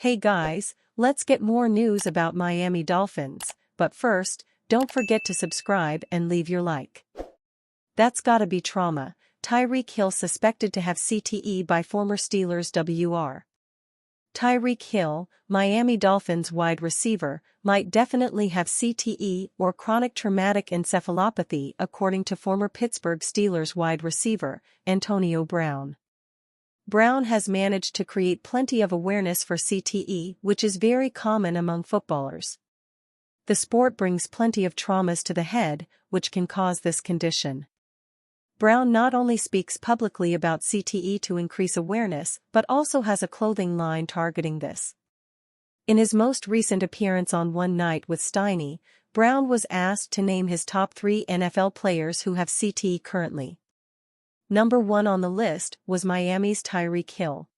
Hey guys, let's get more news about Miami Dolphins, but first, don't forget to subscribe and leave your like. That's gotta be trauma. Tyreek Hill suspected to have CTE by former Steelers Wr. Tyreek Hill, Miami Dolphins wide receiver, might definitely have CTE or chronic traumatic encephalopathy according to former Pittsburgh Steelers wide receiver, Antonio Brown. Brown has managed to create plenty of awareness for CTE, which is very common among footballers. The sport brings plenty of traumas to the head, which can cause this condition. Brown not only speaks publicly about CTE to increase awareness, but also has a clothing line targeting this. In his most recent appearance on One Night with Steiny, Brown was asked to name his top 3 NFL players who have CTE currently. Number 1 on the list was Miami's Tyreek Hill.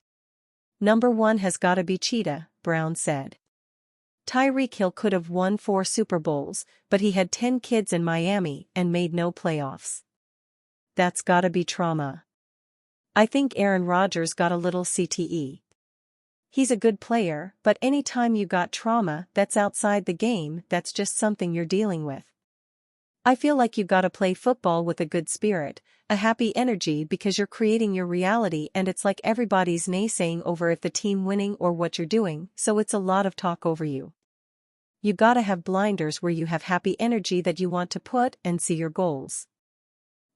Number 1 has gotta be Cheetah, Brown said. Tyreek Hill could have won 4 Super Bowls, but he had 10 kids in Miami and made no playoffs. That's gotta be trauma. I think Aaron Rodgers got a little CTE. He's a good player, but anytime you got trauma that's outside the game, that's just something you're dealing with. I feel like you gotta play football with a good spirit, a happy energy, because you're creating your reality and it's like everybody's naysaying over if the team winning or what you're doing, so it's a lot of talk over you. You gotta have blinders where you have happy energy that you want to put and see your goals.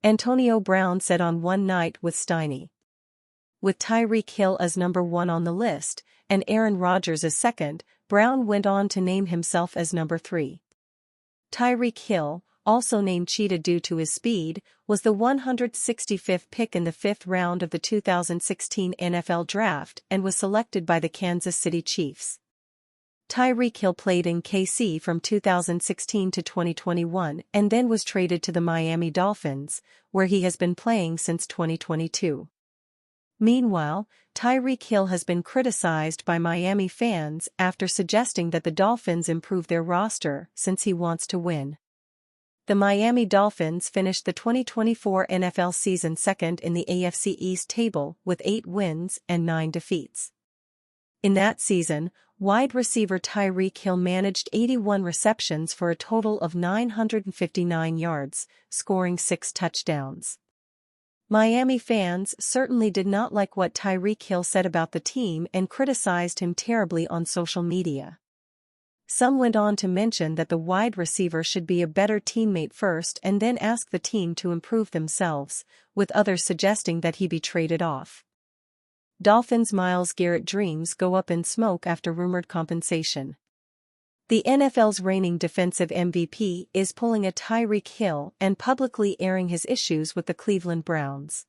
Antonio Brown said on One Night with Steiny. With Tyreek Hill as number 1 on the list, and Aaron Rodgers as second, Brown went on to name himself as number 3. Tyreek Hill, also named Cheetah due to his speed, was the 165th pick in the 5th round of the 2016 NFL Draft and was selected by the Kansas City Chiefs. Tyreek Hill played in KC from 2016 to 2021 and then was traded to the Miami Dolphins, where he has been playing since 2022. Meanwhile, Tyreek Hill has been criticized by Miami fans after suggesting that the Dolphins improve their roster since he wants to win. The Miami Dolphins finished the 2024 NFL season second in the AFC East table with 8 wins and 9 defeats. In that season, wide receiver Tyreek Hill managed 81 receptions for a total of 959 yards, scoring 6 touchdowns. Miami fans certainly did not like what Tyreek Hill said about the team and criticized him terribly on social media. Some went on to mention that the wide receiver should be a better teammate first and then ask the team to improve themselves, with others suggesting that he be traded off. Dolphins' Myles Garrett dreams go up in smoke after rumored compensation. The NFL's reigning defensive MVP is pulling a Tyreek Hill and publicly airing his issues with the Cleveland Browns.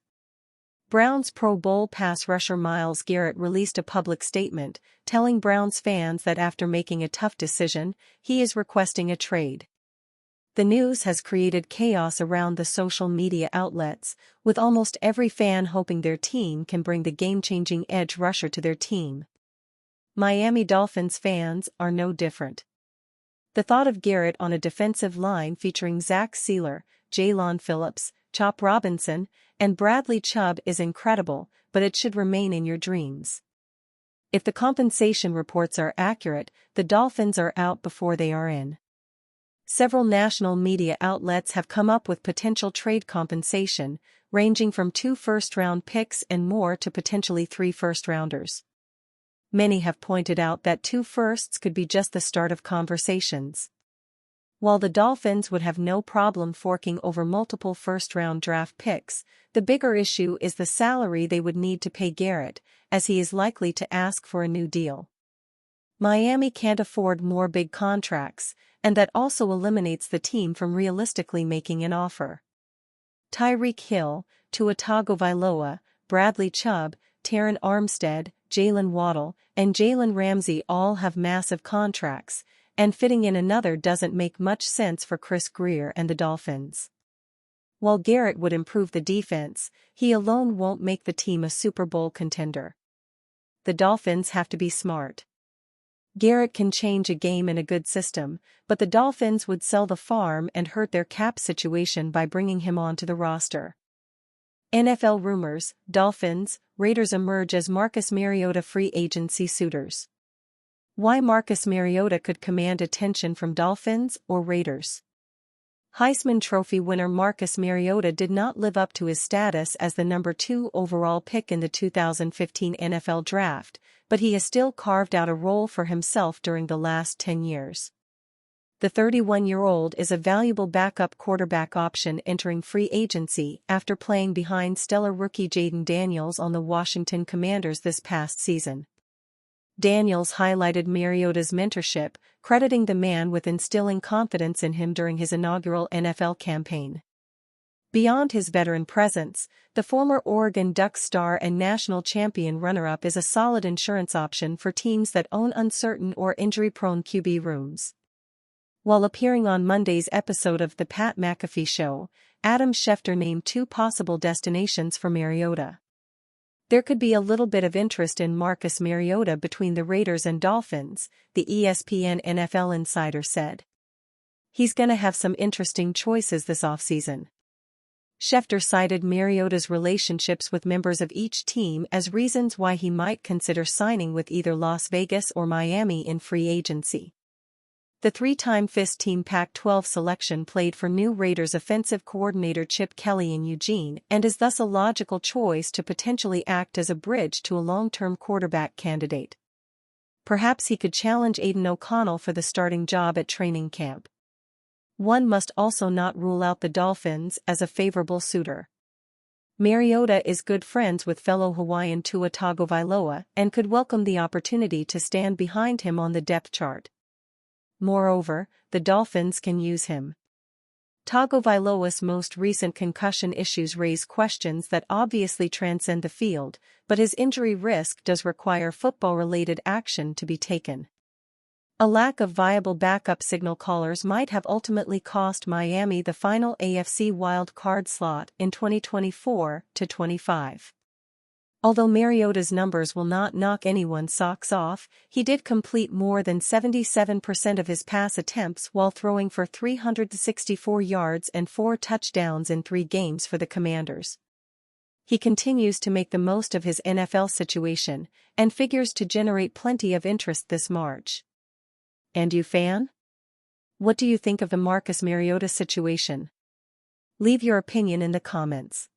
Browns Pro Bowl pass rusher Myles Garrett released a public statement, telling Browns fans that after making a tough decision, he is requesting a trade. The news has created chaos around the social media outlets, with almost every fan hoping their team can bring the game-changing edge rusher to their team. Miami Dolphins fans are no different. The thought of Garrett on a defensive line featuring Zach Sealer, Jaylon Phillips, Chop Robinson, and Bradley Chubb is incredible, but it should remain in your dreams. If the compensation reports are accurate, the Dolphins are out before they are in. Several national media outlets have come up with potential trade compensation, ranging from 2 first-round picks and more to potentially 3 first-rounders. Many have pointed out that 2 firsts could be just the start of conversations. While the Dolphins would have no problem forking over multiple first-round draft picks, the bigger issue is the salary they would need to pay Garrett, as he is likely to ask for a new deal. Miami can't afford more big contracts, and that also eliminates the team from realistically making an offer. Tyreek Hill, Tua Tagovailoa, Bradley Chubb, Terron Armstead, Jalen Waddle, and Jalen Ramsey all have massive contracts, and fitting in another doesn't make much sense for Chris Grier and the Dolphins. While Garrett would improve the defense, he alone won't make the team a Super Bowl contender. The Dolphins have to be smart. Garrett can change a game in a good system, but the Dolphins would sell the farm and hurt their cap situation by bringing him onto the roster. NFL rumors, Dolphins, Raiders emerge as Marcus Mariota free agency suitors. Why Marcus Mariota could command attention from Dolphins or Raiders. Heisman Trophy winner Marcus Mariota did not live up to his status as the number 2 overall pick in the 2015 NFL Draft, but he has still carved out a role for himself during the last 10 years. The 31-year-old is a valuable backup quarterback option entering free agency after playing behind stellar rookie Jayden Daniels on the Washington Commanders this past season. Daniels highlighted Mariota's mentorship, crediting the man with instilling confidence in him during his inaugural NFL campaign. Beyond his veteran presence, the former Oregon Ducks star and national champion runner-up is a solid insurance option for teams that own uncertain or injury-prone QB rooms. While appearing on Monday's episode of The Pat McAfee Show, Adam Schefter named 2 possible destinations for Mariota. There could be a little bit of interest in Marcus Mariota between the Raiders and Dolphins, the ESPN NFL insider said. He's gonna have some interesting choices this offseason. Schefter cited Mariota's relationships with members of each team as reasons why he might consider signing with either Las Vegas or Miami in free agency. The 3-time First-Team Pac-12 selection played for new Raiders offensive coordinator Chip Kelly in Eugene and is thus a logical choice to potentially act as a bridge to a long-term quarterback candidate. Perhaps he could challenge Aidan O'Connell for the starting job at training camp. One must also not rule out the Dolphins as a favorable suitor. Mariota is good friends with fellow Hawaiian Tua Tagovailoa and could welcome the opportunity to stand behind him on the depth chart. Moreover, the Dolphins can use him. Tagovailoa's most recent concussion issues raise questions that obviously transcend the field, but his injury risk does require football-related action to be taken. A lack of viable backup signal callers might have ultimately cost Miami the final AFC wild card slot in 2024-25. Although Mariota's numbers will not knock anyone's socks off, he did complete more than 77% of his pass attempts while throwing for 364 yards and 4 touchdowns in 3 games for the Commanders. He continues to make the most of his NFL situation, and figures to generate plenty of interest this March. And you fan? What do you think of the Marcus Mariota situation? Leave your opinion in the comments.